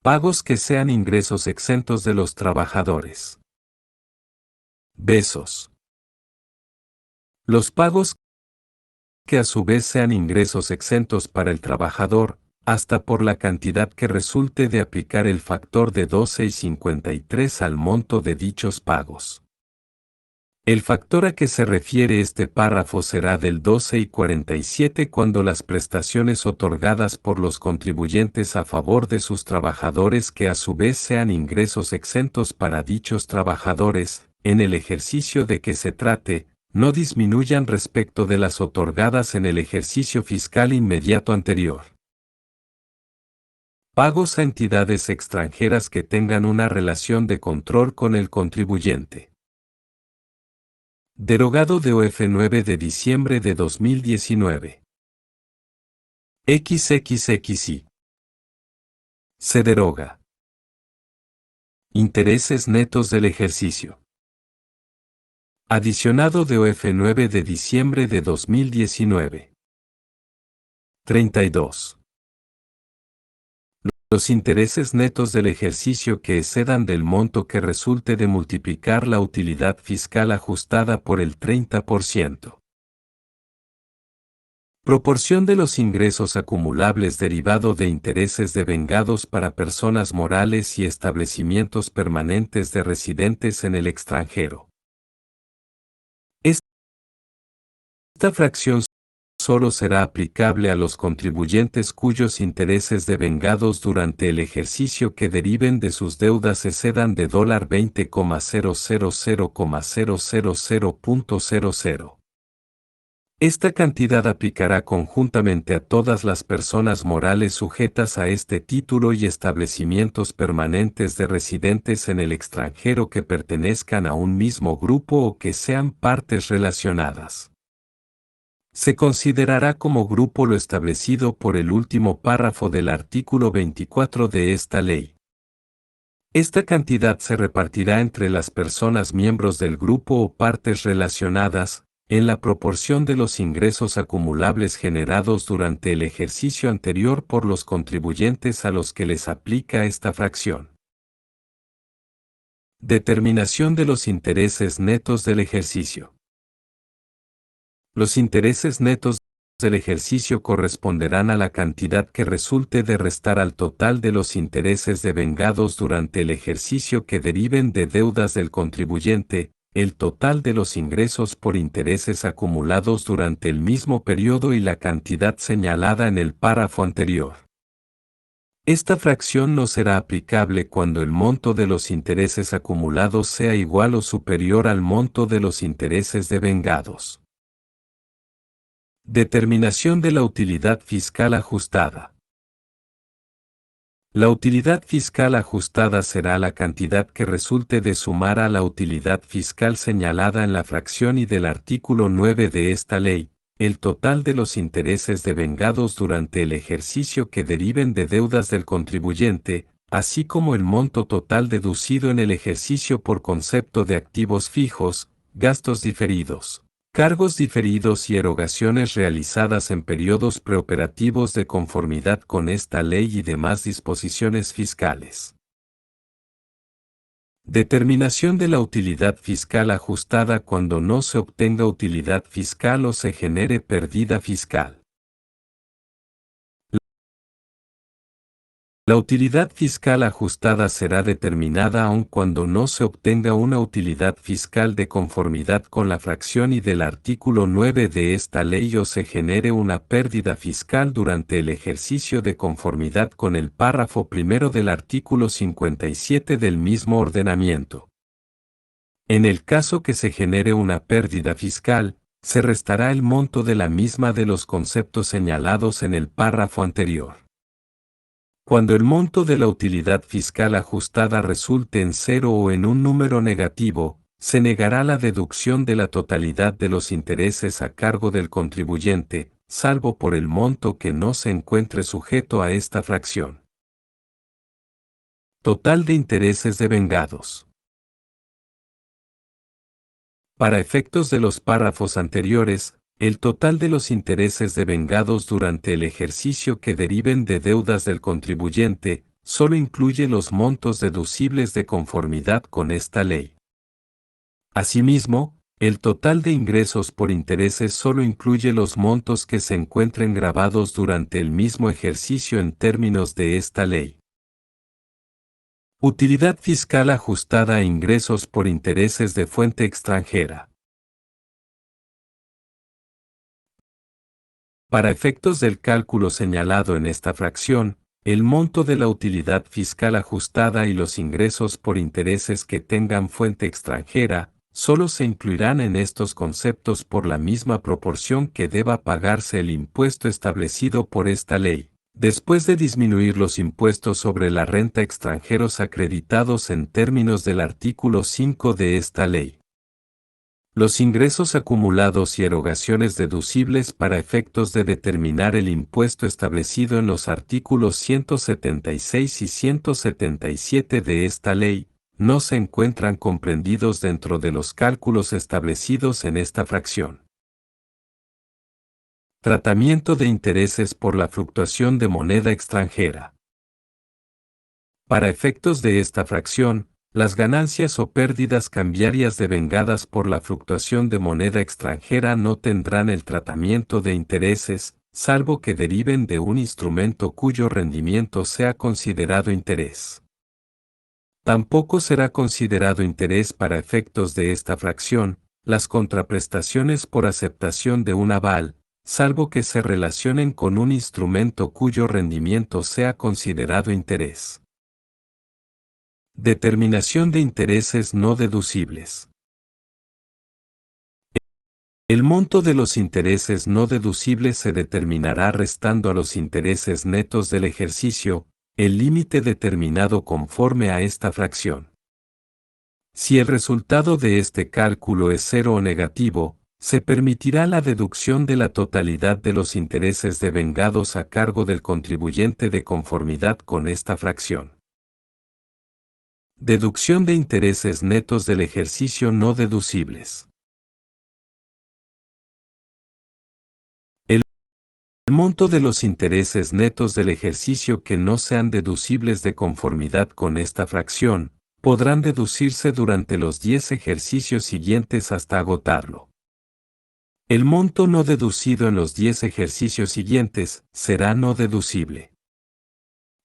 Pagos que sean ingresos exentos de los trabajadores. Besos. Los pagos que a su vez sean ingresos exentos para el trabajador, hasta por la cantidad que resulte de aplicar el factor de 12 y 53 al monto de dichos pagos. El factor a que se refiere este párrafo será del 12 y 47 cuando las prestaciones otorgadas por los contribuyentes a favor de sus trabajadores que a su vez sean ingresos exentos para dichos trabajadores, en el ejercicio de que se trate, no disminuyan respecto de las otorgadas en el ejercicio fiscal inmediato anterior. Pagos a entidades extranjeras que tengan una relación de control con el contribuyente. Derogado de OF 9 de diciembre de 2019. XXXI. Se deroga. Intereses netos del ejercicio. Adicionado de OF 9 de diciembre de 2019. 32. Los intereses netos del ejercicio que excedan del monto que resulte de multiplicar la utilidad fiscal ajustada por el 30%. Proporción de los ingresos acumulables derivado de intereses devengados para personas morales y establecimientos permanentes de residentes en el extranjero. Esta fracción solo será aplicable a los contribuyentes cuyos intereses devengados durante el ejercicio que deriven de sus deudas excedan de $20,000,000.00. Esta cantidad aplicará conjuntamente a todas las personas morales sujetas a este título y establecimientos permanentes de residentes en el extranjero que pertenezcan a un mismo grupo o que sean partes relacionadas. Se considerará como grupo lo establecido por el último párrafo del artículo 24 de esta ley. Esta cantidad se repartirá entre las personas miembros del grupo o partes relacionadas, en la proporción de los ingresos acumulables generados durante el ejercicio anterior por los contribuyentes a los que les aplica esta fracción. Determinación de los intereses netos del ejercicio. Los intereses netos del ejercicio corresponderán a la cantidad que resulte de restar al total de los intereses devengados durante el ejercicio que deriven de deudas del contribuyente, el total de los ingresos por intereses acumulados durante el mismo periodo y la cantidad señalada en el párrafo anterior. Esta fracción no será aplicable cuando el monto de los intereses acumulados sea igual o superior al monto de los intereses devengados. Determinación de la utilidad fiscal ajustada. La utilidad fiscal ajustada será la cantidad que resulte de sumar a la utilidad fiscal señalada en la fracción y del artículo 9 de esta ley, el total de los intereses devengados durante el ejercicio que deriven de deudas del contribuyente, así como el monto total deducido en el ejercicio por concepto de activos fijos, gastos diferidos, cargos diferidos y erogaciones realizadas en periodos preoperativos de conformidad con esta ley y demás disposiciones fiscales. Determinación de la utilidad fiscal ajustada cuando no se obtenga utilidad fiscal o se genere pérdida fiscal. La utilidad fiscal ajustada será determinada aun cuando no se obtenga una utilidad fiscal de conformidad con la fracción y del artículo 9 de esta ley o se genere una pérdida fiscal durante el ejercicio de conformidad con el párrafo primero del artículo 57 del mismo ordenamiento. En el caso que se genere una pérdida fiscal, se restará el monto de la misma de los conceptos señalados en el párrafo anterior. Cuando el monto de la utilidad fiscal ajustada resulte en cero o en un número negativo, se negará la deducción de la totalidad de los intereses a cargo del contribuyente, salvo por el monto que no se encuentre sujeto a esta fracción. Total de intereses devengados. Para efectos de los párrafos anteriores, el total de los intereses devengados durante el ejercicio que deriven de deudas del contribuyente, solo incluye los montos deducibles de conformidad con esta ley. Asimismo, el total de ingresos por intereses solo incluye los montos que se encuentren grabados durante el mismo ejercicio en términos de esta ley. Utilidad fiscal ajustada a ingresos por intereses de fuente extranjera. Para efectos del cálculo señalado en esta fracción, el monto de la utilidad fiscal ajustada y los ingresos por intereses que tengan fuente extranjera, solo se incluirán en estos conceptos por la misma proporción que deba pagarse el impuesto establecido por esta ley, después de disminuir los impuestos sobre la renta extranjeros acreditados en términos del artículo 5 de esta ley. Los ingresos acumulados y erogaciones deducibles para efectos de determinar el impuesto establecido en los artículos 176 y 177 de esta ley, no se encuentran comprendidos dentro de los cálculos establecidos en esta fracción. Tratamiento de intereses por la fluctuación de moneda extranjera. Para efectos de esta fracción, las ganancias o pérdidas cambiarias devengadas por la fluctuación de moneda extranjera no tendrán el tratamiento de intereses, salvo que deriven de un instrumento cuyo rendimiento sea considerado interés. Tampoco será considerado interés para efectos de esta fracción, las contraprestaciones por aceptación de un aval, salvo que se relacionen con un instrumento cuyo rendimiento sea considerado interés. Determinación de intereses no deducibles. El monto de los intereses no deducibles se determinará restando a los intereses netos del ejercicio, el límite determinado conforme a esta fracción. Si el resultado de este cálculo es cero o negativo, se permitirá la deducción de la totalidad de los intereses devengados a cargo del contribuyente de conformidad con esta fracción. Deducción de intereses netos del ejercicio no deducibles. El monto de los intereses netos del ejercicio que no sean deducibles de conformidad con esta fracción, podrán deducirse durante los 10 ejercicios siguientes hasta agotarlo. El monto no deducido en los 10 ejercicios siguientes será no deducible.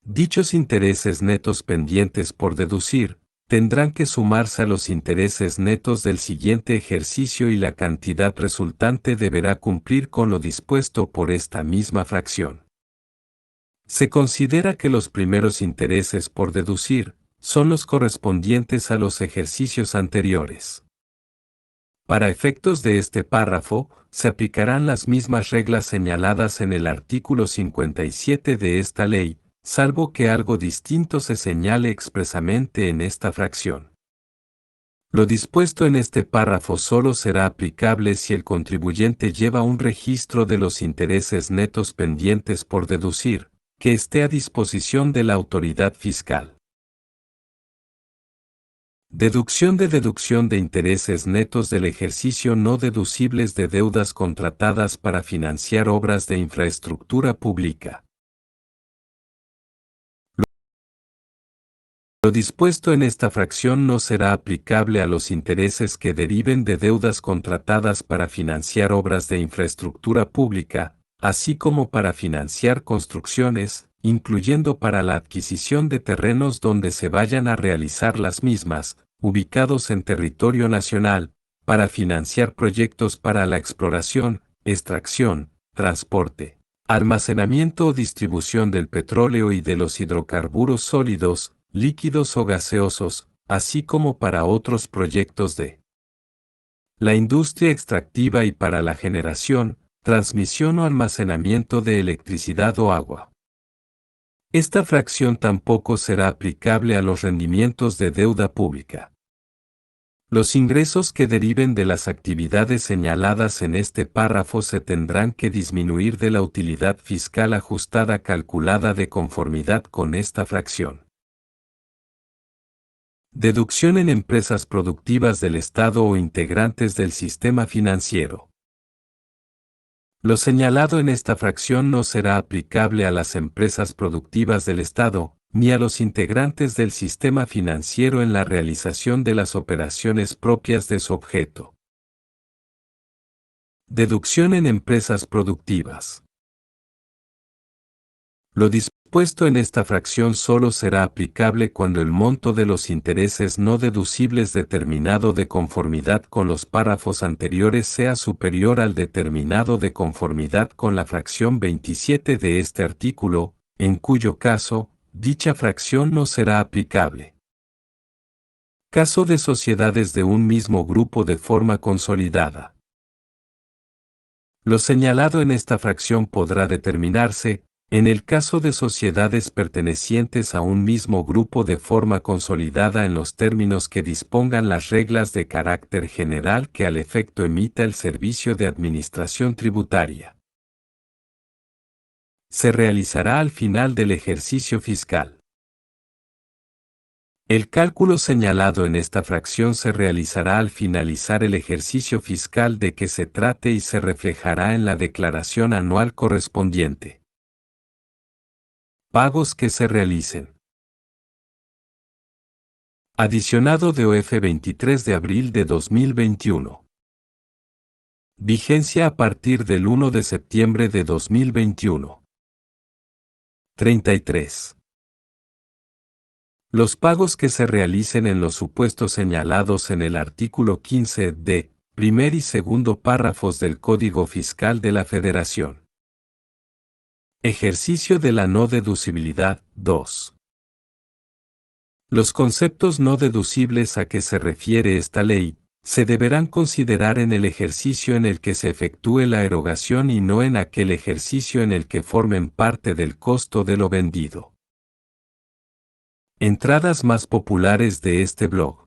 Dichos intereses netos pendientes por deducir, tendrán que sumarse a los intereses netos del siguiente ejercicio y la cantidad resultante deberá cumplir con lo dispuesto por esta misma fracción. Se considera que los primeros intereses por deducir son los correspondientes a los ejercicios anteriores. Para efectos de este párrafo, se aplicarán las mismas reglas señaladas en el artículo 57 de esta ley, salvo que algo distinto se señale expresamente en esta fracción. Lo dispuesto en este párrafo solo será aplicable si el contribuyente lleva un registro de los intereses netos pendientes por deducir, que esté a disposición de la autoridad fiscal. Deducción de intereses netos del ejercicio no deducibles de deudas contratadas para financiar obras de infraestructura pública. Lo dispuesto en esta fracción no será aplicable a los intereses que deriven de deudas contratadas para financiar obras de infraestructura pública, así como para financiar construcciones, incluyendo para la adquisición de terrenos donde se vayan a realizar las mismas, ubicados en territorio nacional, para financiar proyectos para la exploración, extracción, transporte, almacenamiento o distribución del petróleo y de los hidrocarburos sólidos, líquidos o gaseosos, así como para otros proyectos de la industria extractiva y para la generación, transmisión o almacenamiento de electricidad o agua. Esta fracción tampoco será aplicable a los rendimientos de deuda pública. Los ingresos que deriven de las actividades señaladas en este párrafo se tendrán que disminuir de la utilidad fiscal ajustada calculada de conformidad con esta fracción. Deducción en empresas productivas del Estado o integrantes del sistema financiero. Lo señalado en esta fracción no será aplicable a las empresas productivas del Estado, ni a los integrantes del sistema financiero en la realización de las operaciones propias de su objeto. Deducción en empresas productivas. Lo dispuesto en esta fracción solo será aplicable cuando el monto de los intereses no deducibles determinado de conformidad con los párrafos anteriores sea superior al determinado de conformidad con la fracción 27 de este artículo, en cuyo caso, dicha fracción no será aplicable. Caso de sociedades de un mismo grupo de forma consolidada. Lo señalado en esta fracción podrá determinarse, en el caso de sociedades pertenecientes a un mismo grupo de forma consolidada en los términos que dispongan las reglas de carácter general que al efecto emita el Servicio de Administración Tributaria. Se realizará al final del ejercicio fiscal. El cálculo señalado en esta fracción se realizará al finalizar el ejercicio fiscal de que se trate y se reflejará en la declaración anual correspondiente. Pagos que se realicen. Adicionado de OF 23 de abril de 2021. Vigencia a partir del 1 de septiembre de 2021. 33. Los pagos que se realicen en los supuestos señalados en el artículo 15 de, primer y segundo párrafos del Código Fiscal de la Federación. Ejercicio de la no deducibilidad. 2. Los conceptos no deducibles a que se refiere esta ley, se deberán considerar en el ejercicio en el que se efectúe la erogación y no en aquel ejercicio en el que formen parte del costo de lo vendido. Entradas más populares de este blog.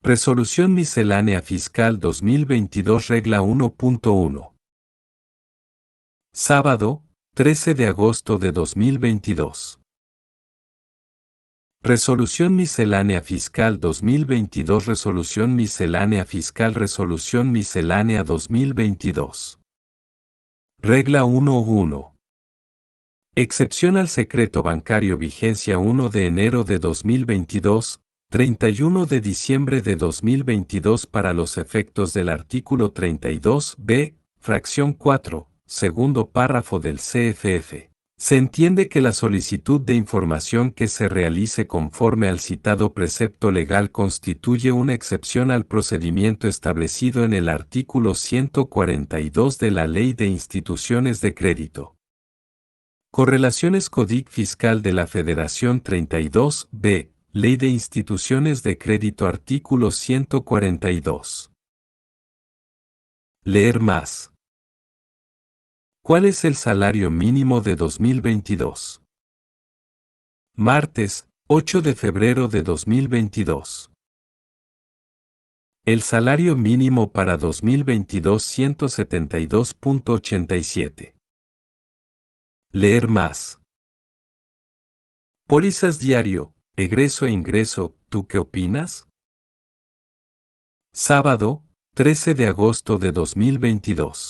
Resolución Miscelánea Fiscal 2022 Regla 1.1. Sábado, 13 de agosto de 2022. Resolución Miscelánea Fiscal 2022 Resolución Miscelánea Fiscal Resolución Miscelánea 2022. Regla 1.1. Excepción al secreto bancario vigencia 1 de enero de 2022, 31 de diciembre de 2022 para los efectos del artículo 32b, fracción 4, segundo párrafo del CFF. Se entiende que la solicitud de información que se realice conforme al citado precepto legal constituye una excepción al procedimiento establecido en el artículo 142 de la Ley de Instituciones de Crédito. Correlaciones Código Fiscal de la Federación 32b, Ley de Instituciones de Crédito artículo 142. Leer más. ¿Cuál es el salario mínimo de 2022? Martes, 8 de febrero de 2022. El salario mínimo para 2022 172.87. Leer más. Pólizas diario, egreso e ingreso, ¿tú qué opinas? Sábado, 13 de agosto de 2022.